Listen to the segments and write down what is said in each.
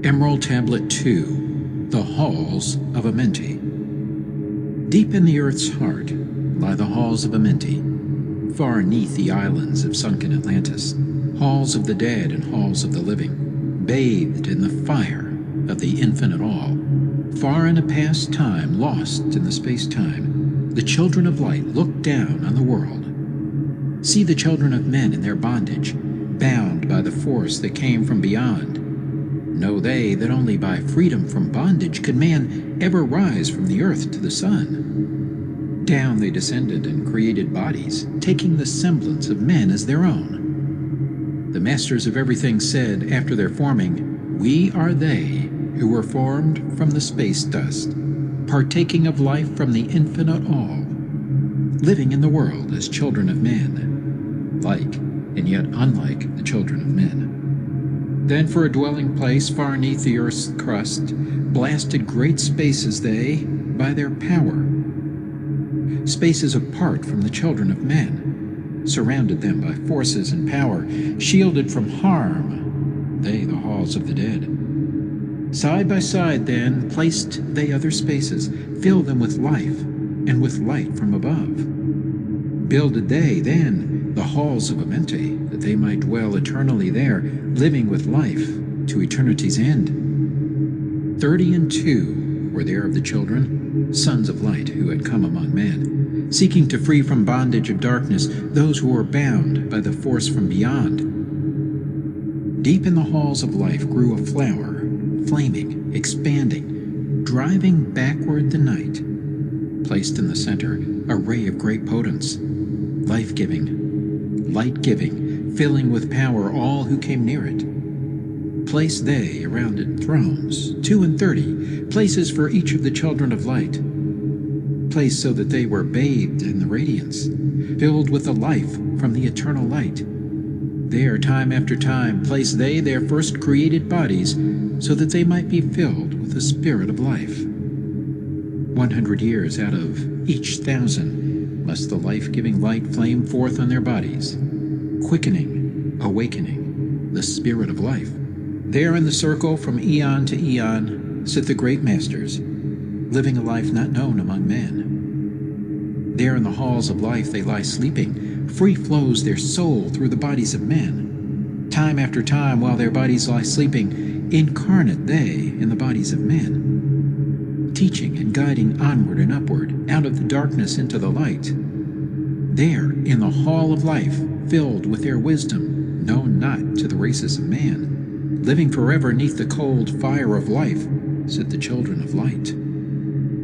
Emerald Tablet 2, The Halls of Amenti. Deep in the earth's heart lie the halls of Amenti, far neath the islands of sunken Atlantis, halls of the dead and halls of the living, bathed in the fire of the infinite all. Far in a past time, lost in the space-time, the children of light look down on the world. See the children of men in their bondage, bound by the force that came from beyond. Know they that only by freedom from bondage could man ever rise from the earth to the sun. Down they descended and created bodies, taking the semblance of men as their own. The masters of everything said after their forming, "We are they who were formed from the space dust, partaking of life from the infinite all, living in the world as children of men, like and yet unlike the children of men." Then for a dwelling place far neath the earth's crust, blasted great spaces they by their power. Spaces apart from the children of men, surrounded them by forces and power, shielded from harm, they the halls of the dead. Side by side then placed they other spaces, filled them with life and with light from above. Builded they then the halls of Amenti, that they might dwell eternally there, living with life to eternity's end. 32 were there of the children, sons of light, who had come among men, seeking to free from bondage of darkness those who were bound by the force from beyond. Deep in the halls of life grew a flower, flaming, expanding, driving backward the night. Placed in the center, a ray of great potence, life-giving, light-giving, filling with power all who came near it. Placed they around it thrones, 32, places for each of the children of light, placed so that they were bathed in the radiance, filled with the life from the eternal light. There, time after time, placed they their first created bodies, so that they might be filled with the spirit of life. 100 years out of each 1,000 must the life-giving light flame forth on their bodies, quickening, awakening the spirit of life. There in the circle from eon to eon sit the great masters, living a life not known among men. There in the halls of life they lie sleeping, free flows their soul through the bodies of men. Time after time, while their bodies lie sleeping, incarnate they in the bodies of men, teaching and guiding onward and upward, out of the darkness into the light. There in the hall of life, filled with their wisdom, known not to the races of man, living forever neath the cold fire of life, sit the children of light.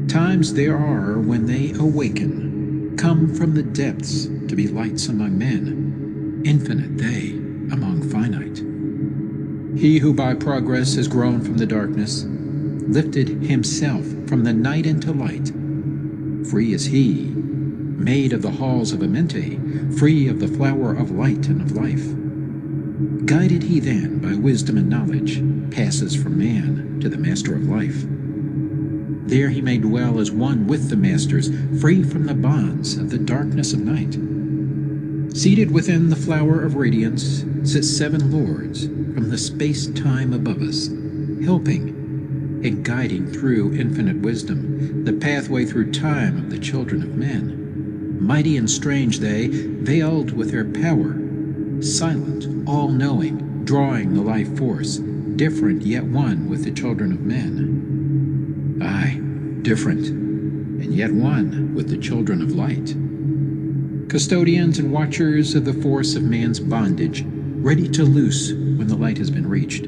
Times there are when they awaken, come from the depths to be lights among men, infinite they among finite. He who by progress has grown from the darkness, lifted himself from the night into light. Free is he, made of the halls of Amenti, free of the flower of light and of life. Guided he then by wisdom and knowledge, passes from man to the master of life. There he may dwell as one with the masters, free from the bonds of the darkness of night. Seated within the flower of radiance sit 7 lords from the space-time above us, helping and guiding through infinite wisdom the pathway through time of the children of men. Mighty and strange they, veiled with their power, silent, all-knowing, drawing the life force, different yet one with the children of men. Aye, different, and yet one with the children of light. Custodians and watchers of the force of man's bondage, ready to loose when the light has been reached.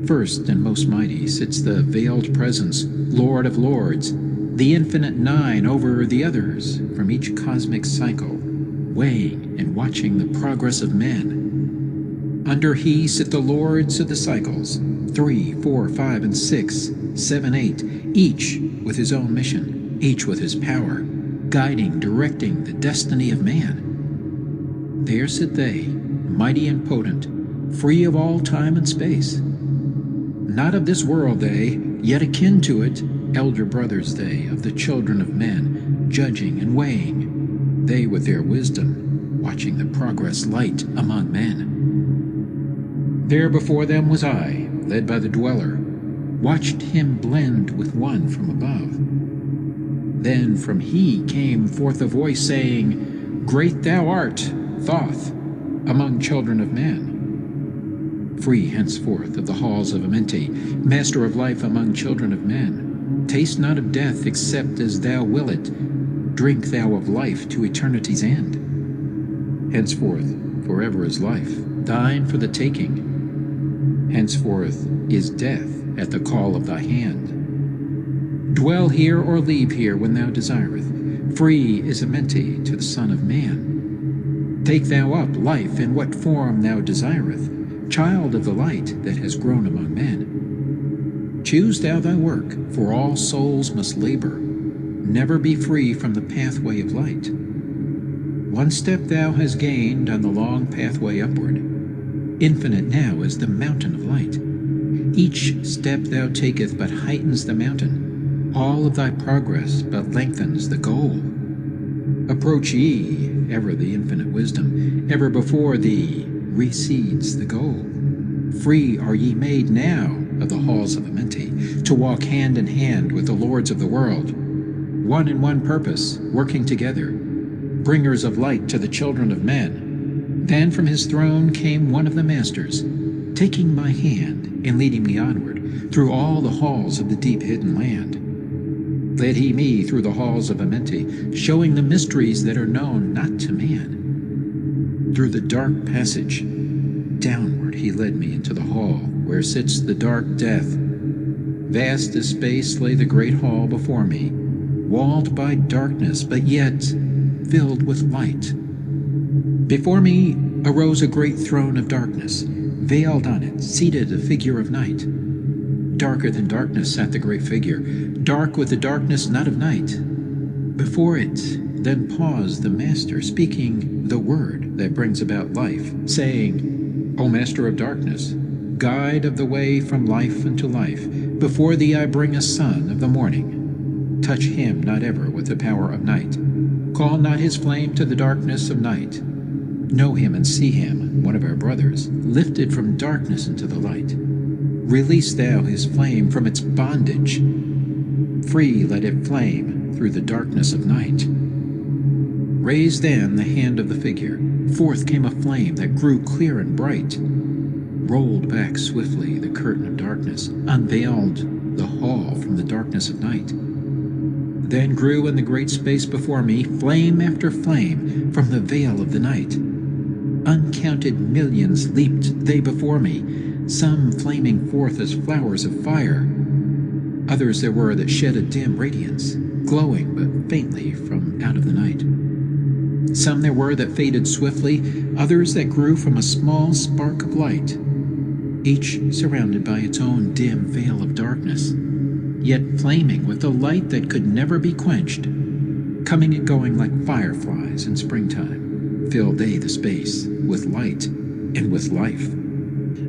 First and most mighty sits the veiled presence, Lord of Lords, the infinite 9 over the others from each cosmic cycle, weighing and watching the progress of men. Under he sit the lords of the cycles, 3, 4, 5, and 6, 7, 8, each with his own mission, each with his power, guiding, directing the destiny of man. There sit they, mighty and potent, free of all time and space. Not of this world they, yet akin to it, elder brothers they, of the children of men, judging and weighing, they with their wisdom, watching the progress light among men. There before them was I, led by the dweller, watched him blend with one from above. Then from he came forth a voice saying, Great thou art, Thoth, among children of men. Free henceforth of the halls of Amenti, master of life among children of men. Taste not of death except as thou will it. Drink thou of life to eternity's end. Henceforth forever is life, thine for the taking. Henceforth is death at the call of thy hand. Dwell here or leave here when thou desireth. Free is Amenti to the Son of Man. Take thou up life in what form thou desireth, child of the light that has grown among men. Choose thou thy work, for all souls must labor. Never be free from the pathway of light. One step thou hast gained on the long pathway upward. Infinite now is the mountain of light. Each step thou taketh but heightens the mountain. All of thy progress but lengthens the goal. Approach ye, ever the infinite wisdom, ever before thee recedes the goal. Free are ye made now of the halls of Amenti, to walk hand in hand with the lords of the world, one in one purpose, working together, bringers of light to the children of men. Then from his throne came one of the masters, taking my hand and leading me onward through all the halls of the deep hidden land. Led he me through the halls of Amenti, showing the mysteries that are known not to man. Through the dark passage, downward he led me into the hall where sits the dark death. Vast as space lay the great hall before me, walled by darkness, but yet filled with light. Before me arose a great throne of darkness. Veiled on it, seated a figure of night. Darker than darkness sat the great figure, dark with the darkness not of night. Before it then paused the Master, speaking the word that brings about life, saying, O Master of darkness, guide of the way from life unto life, before thee I bring a son of the morning. Touch him not ever with the power of night. Call not his flame to the darkness of night. Know him and see him, one of our brothers, lifted from darkness into the light. Release thou his flame from its bondage. Free let it flame through the darkness of night. Raise then the hand of the figure. Forth came a flame that grew clear and bright. Rolled back swiftly the curtain of darkness, unveiled the hall from the darkness of night. Then grew in the great space before me flame after flame from the veil of the night. Uncounted millions leaped they before me, some flaming forth as flowers of fire. Others there were that shed a dim radiance, glowing but faintly from out of the night. Some there were that faded swiftly, others that grew from a small spark of light, each surrounded by its own dim veil of darkness, yet flaming with a light that could never be quenched. Coming and going like fireflies in springtime, filled they the space with light and with life.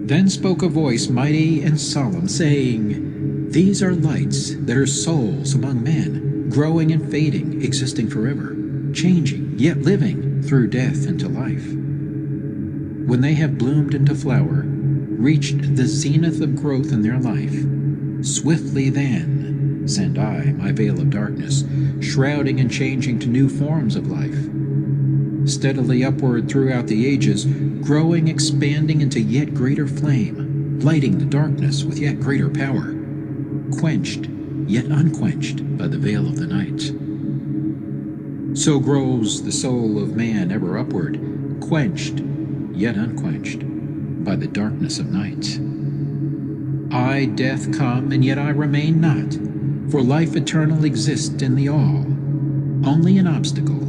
Then spoke a voice mighty and solemn, saying, These are lights that are souls among men, growing and fading, existing forever, changing, yet living through death into life. When they have bloomed into flower, reached the zenith of growth in their life, swiftly then send I my veil of darkness, shrouding and changing to new forms of life. Steadily upward throughout the ages, growing, expanding into yet greater flame, lighting the darkness with yet greater power, quenched yet unquenched by the veil of the night. So grows the soul of man ever upward, quenched yet unquenched by the darkness of night. I, death, come, and yet I remain not, for life eternal exists in the all. Only an obstacle,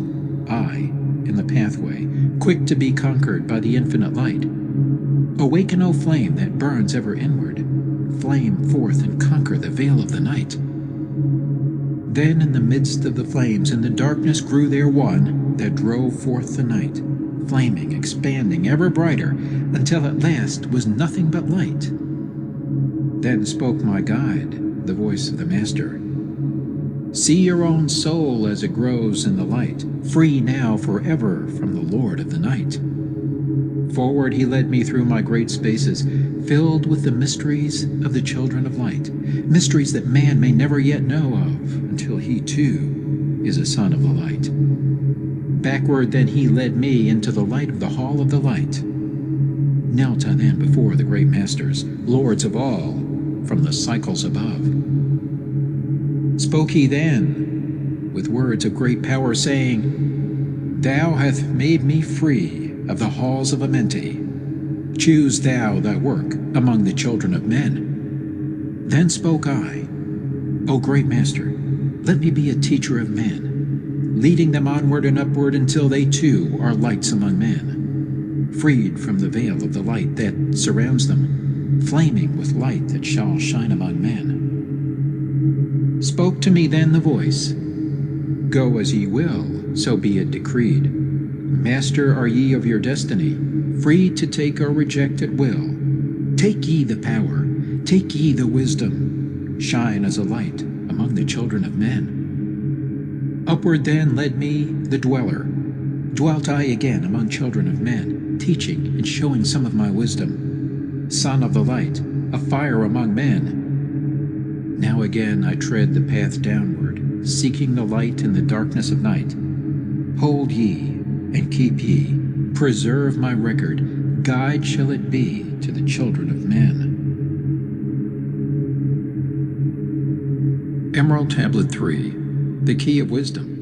I, in the pathway, quick to be conquered by the infinite light. Awaken, O flame that burns ever inward, flame forth and conquer the veil of the night. Then in the midst of the flames in the darkness grew there one that drove forth the night, flaming, expanding, ever brighter, until at last was nothing but light. Then spoke my guide, the voice of the Master. See your own soul as it grows in the light, free now forever from the Lord of the night. Forward he led me through my great spaces, filled with the mysteries of the children of light, mysteries that man may never yet know of, until he too is a son of the light. Backward then he led me into the light of the hall of the light. Knelt I then before the great masters, lords of all, from the cycles above. Spoke he then with words of great power, saying, Thou hast made me free of the halls of Amenti. Choose thou thy work among the children of men. Then spoke I, O great master, let me be a teacher of men, leading them onward and upward until they too are lights among men, freed from the veil of the light that surrounds them, flaming with light that shall shine among men. Spoke to me then the voice, Go as ye will, so be it decreed. Master are ye of your destiny, free to take or reject at will. Take ye the power, take ye the wisdom, shine as a light among the children of men. Upward then led me the dweller. Dwelt I again among children of men, teaching and showing some of my wisdom. Son of the light, a fire among men. Now again I tread the path downward, seeking the light in the darkness of night. Hold ye, and keep ye, preserve my record, guide shall it be to the children of men. Emerald Tablet 3, The Key of Wisdom.